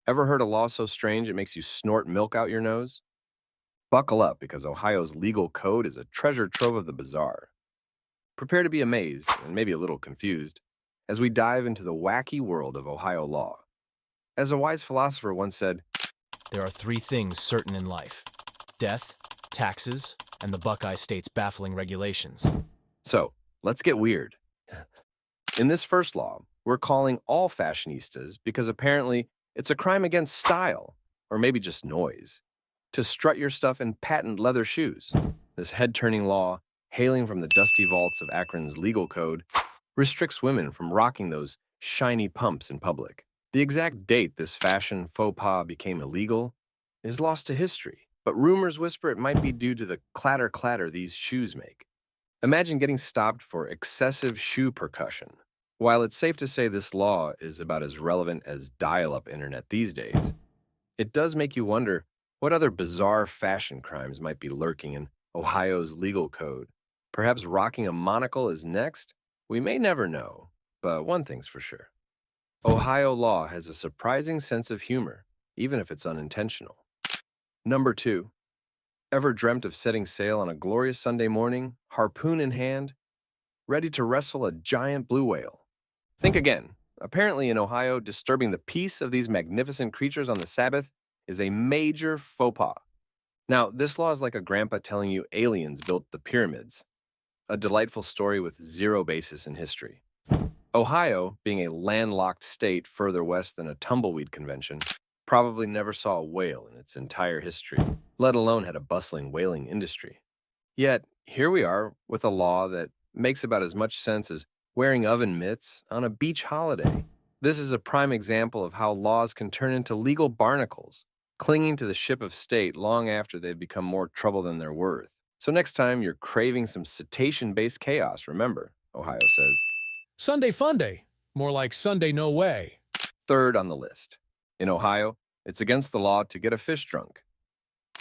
Ever heard a law so strange it makes you snort milk out your nose? Buckle up because Ohio's legal code is a treasure trove of the bizarre. Prepare to be amazed and maybe a little confused as we dive into the wacky world of Ohio law. As a wise philosopher once said, There are three things certain in life: death, taxes, and the Buckeye State's baffling regulations. so let's get weird. In this first law, we're calling all fashionistas because apparently it's a crime against style, or maybe just noise, to strut your stuff in patent leather shoes. This head turning law, hailing from the dusty vaults of Akron's legal code, restricts women from rocking those shiny pumps in public. The exact date this fashion faux pas became illegal is lost to history, but rumors whisper it might be due to the clatter clatter these shoes make. Imagine getting stopped for excessive shoe percussion. While it's safe to say this law is about as relevant as dial-up internet these days, it does make you wonder what other bizarre fashion crimes might be lurking in Ohio's legal code. Perhaps rocking a monocle is next? We may never know, but one thing's for sure. Ohio law has a surprising sense of humor, even if it's unintentional. Number 2. Ever dreamt of setting sail on a glorious Sunday morning, harpoon in hand, ready to wrestle a giant blue whale? Think again. Apparently in Ohio, disturbing the peace of these magnificent creatures on the Sabbath is a major faux pas. Now, this law is like a grandpa telling you aliens built the pyramids, a delightful story with zero basis in history. Ohio, being a landlocked state further west than a tumbleweed convention, probably never saw a whale in its entire history, let alone had a bustling whaling industry. Yet, here we are with a law that makes about as much sense as wearing oven mitts on a beach holiday. This is a prime example of how laws can turn into legal barnacles, clinging to the ship of state long after they've become more trouble than they're worth. So next time you're craving some cetacean-based chaos, remember, Ohio says. Sunday fun day. More like Sunday no way. Third on the list. In Ohio, it's against the law to get a fish drunk.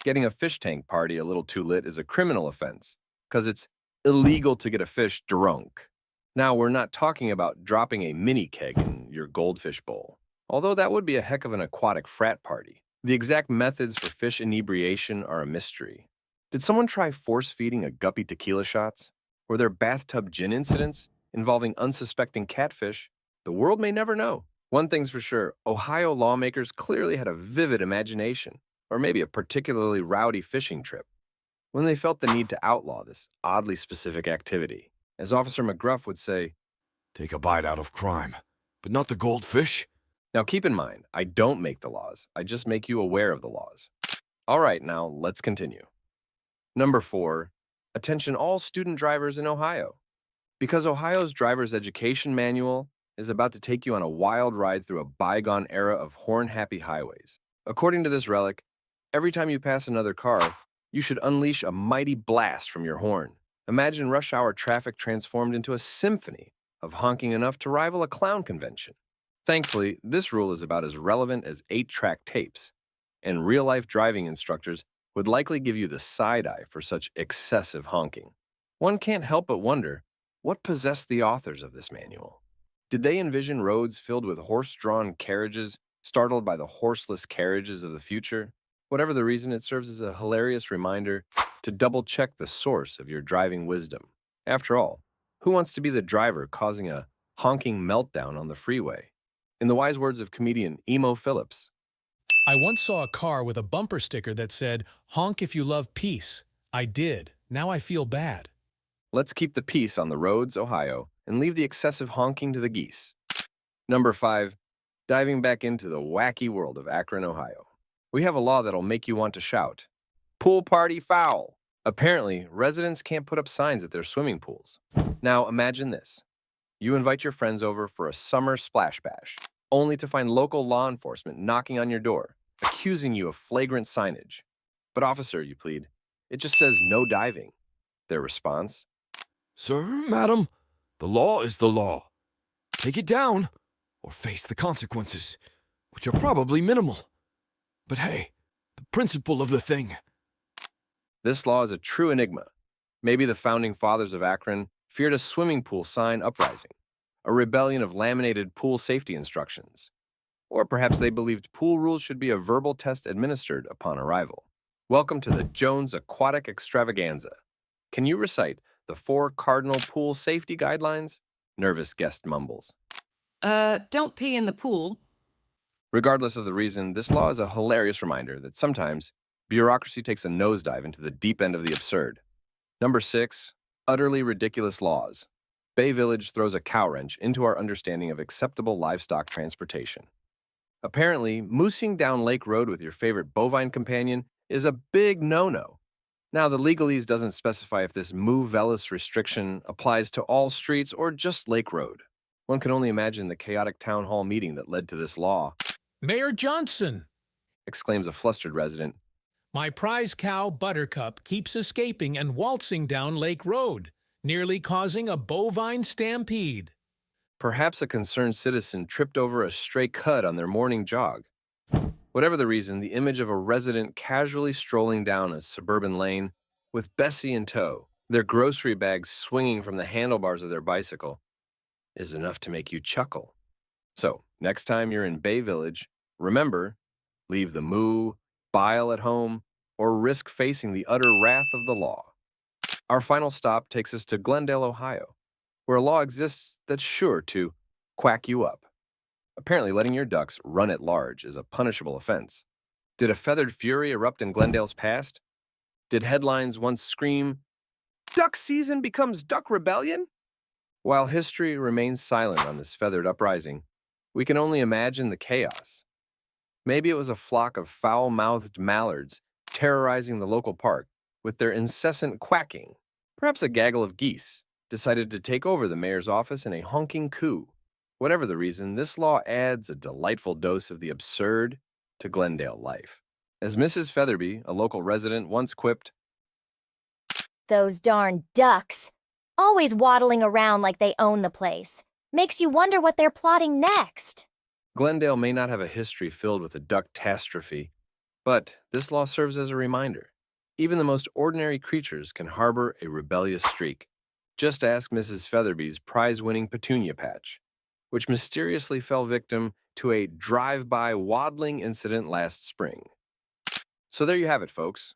Getting a fish tank party a little too lit is a criminal offense, because it's illegal to get a fish drunk. Now, we're not talking about dropping a mini keg in your goldfish bowl, although that would be a heck of an aquatic frat party. The exact methods for fish inebriation are a mystery. Did someone try force-feeding a guppy tequila shots? Were there bathtub gin incidents involving unsuspecting catfish? The world may never know. One thing's for sure, Ohio lawmakers clearly had a vivid imagination, or maybe a particularly rowdy fishing trip, when they felt the need to outlaw this oddly specific activity. As Officer McGruff would say, Take a bite out of crime, but not the goldfish. now keep in mind, I don't make the laws, I just make you aware of the laws. All right, now let's continue. Number 4, attention all student drivers in Ohio. Because Ohio's driver's education manual is about to take you on a wild ride through a bygone era of horn-happy highways. According to this relic, every time you pass another car, you should unleash a mighty blast from your horn. Imagine rush hour traffic transformed into a symphony of honking enough to rival a clown convention. Thankfully, this rule is about as relevant as 8-track tapes, and real-life driving instructors would likely give you the side-eye for such excessive honking. One can't help but wonder, what possessed the authors of this manual? Did they envision roads filled with horse-drawn carriages, startled by the horseless carriages of the future? Whatever the reason, it serves as a hilarious reminder to double-check the source of your driving wisdom. After all, who wants to be the driver causing a honking meltdown on the freeway? In the wise words of comedian Emo Phillips, I once saw a car with a bumper sticker that said, "Honk if you love peace." I did. Now I feel bad. let's keep the peace on the roads, Ohio, and leave the excessive honking to the geese. Number 5, diving back into the wacky world of Akron, Ohio. We have a law that'll make you want to shout, "Pool party foul!" Apparently, residents can't put up signs at their swimming pools. Now imagine this. You invite your friends over for a summer splash bash, only to find local law enforcement knocking on your door, accusing you of flagrant signage. But officer, you plead, it just says no diving. Their response, Sir, madam, the law is the law. Take it down, or face the consequences, which are probably minimal. But hey, the principle of the thing. this law is a true enigma. Maybe the founding fathers of Akron feared a swimming pool sign uprising, a rebellion of laminated pool safety instructions. Or perhaps they believed pool rules should be a verbal test administered upon arrival. Welcome to the Jones Aquatic Extravaganza. Can you recite the 4 cardinal pool safety guidelines? Nervous guest mumbles. Don't pee in the pool. Regardless of the reason, this law is a hilarious reminder that sometimes bureaucracy takes a nosedive into the deep end of the absurd. Number 6, utterly ridiculous laws. Bay Village throws a cow wrench into our understanding of acceptable livestock transportation. Apparently, moosing down Lake Road with your favorite bovine companion is a big no-no. Now, the legalese doesn't specify if this move velis restriction applies to all streets or just Lake Road. One can only imagine the chaotic town hall meeting that led to this law. Mayor Johnson! Exclaims a flustered resident. My prize cow, Buttercup, keeps escaping and waltzing down Lake Road, nearly causing a bovine stampede. Perhaps a concerned citizen tripped over a stray cud on their morning jog. Whatever the reason, the image of a resident casually strolling down a suburban lane with Bessie in tow, their grocery bags swinging from the handlebars of their bicycle, is enough to make you chuckle. So, next time you're in Bay Village, remember, leave the moo, bile at home, or risk facing the utter wrath of the law. Our final stop takes us to Glendale, Ohio, where a law exists that's sure to quack you up. Apparently, letting your ducks run at large is a punishable offense. Did a feathered fury erupt in Glendale's past? Did headlines once scream, "Duck season becomes duck rebellion"? While history remains silent on this feathered uprising, we can only imagine the chaos. Maybe it was a flock of foul-mouthed mallards terrorizing the local park with their incessant quacking. Perhaps a gaggle of geese decided to take over the mayor's office in a honking coup. Whatever the reason, this law adds a delightful dose of the absurd to Glendale life. As Mrs. Featherby, a local resident, once quipped, "Those darn ducks. Always waddling around like they own the place. Makes you wonder what they're plotting next." Glendale may not have a history filled with a duck-tastrophe, but this law serves as a reminder. Even the most ordinary creatures can harbor a rebellious streak. Just ask Mrs. Featherby's prize-winning petunia patch, which mysteriously fell victim to a drive-by waddling incident last spring. So there you have it, folks.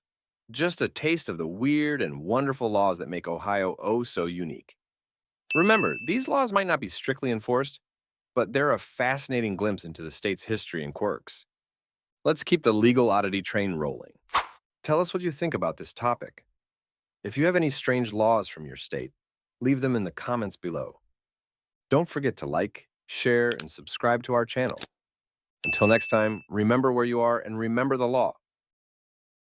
Just a taste of the weird and wonderful laws that make Ohio oh so unique. Remember, these laws might not be strictly enforced, but they're a fascinating glimpse into the state's history and quirks. Let's keep the legal oddity train rolling. Tell us what you think about this topic. If you have any strange laws from your state, leave them in the comments below. Don't forget to like, share, and subscribe to our channel. Until next time, remember where you are and remember the law.